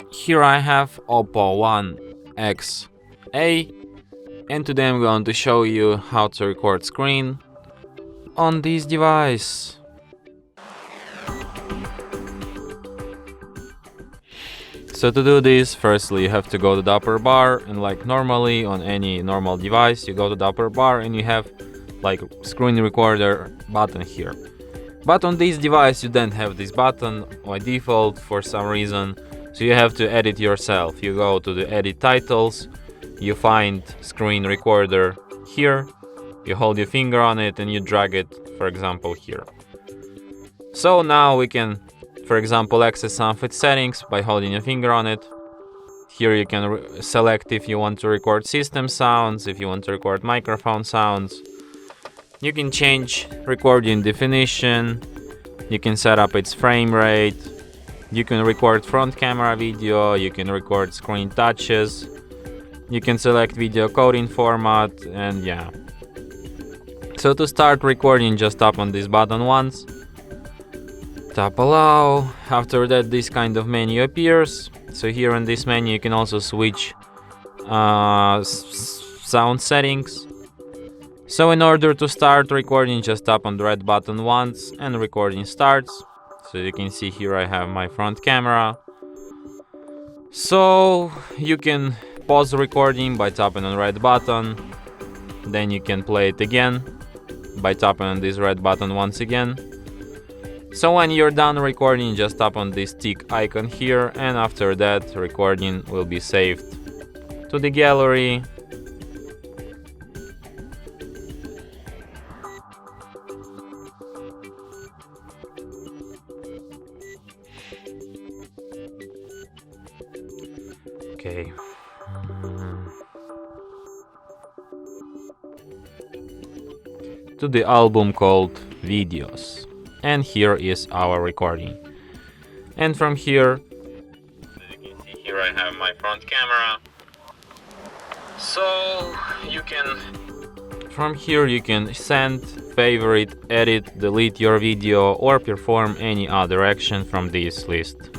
Here I have OPPO A1X, and today I'm going to show you how to record screen on this device. So to do this, firstly you have to go to the upper bar, and like normally on any normal device, you go to the upper bar and you have like screen recorder button here. But on this device you don't have this button by default for some reason, so you have to edit yourself. You go to the edit titles, you find screen recorder here, you hold your finger on it and you drag it, for example, here. So now we can, for example, access some of its settings by holding your finger on it. Here you can select if you want to record system sounds, if you want to record microphone sounds. You can change recording definition, you can set up its frame rate, you can record front camera video, you can record screen touches, you can select video coding format, and yeah. So to start recording, just tap on this button once, tap allow. After that this kind of menu appears. So here in this menu you can also switch sound settings. So in order to start recording, just tap on the red button once and recording starts. So you can see here I have my front camera. So you can pause recording by tapping on red button. Then you can play it again by tapping on this red button once again. So when you're done recording, just tap on this tick icon here, and after that recording will be saved to the gallery. Okay. To the album called Videos. And here is our recording. And from here, you can see here I have my front camera. So you can, from here you can send, favorite, edit, delete your video, or perform any other action from this list.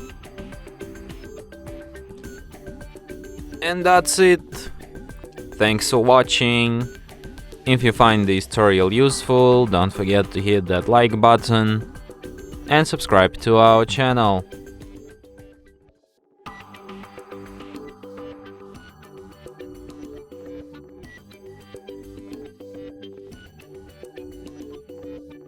And that's it. Thanks for watching. If you find this tutorial useful, don't forget to hit that like button and subscribe to our channel.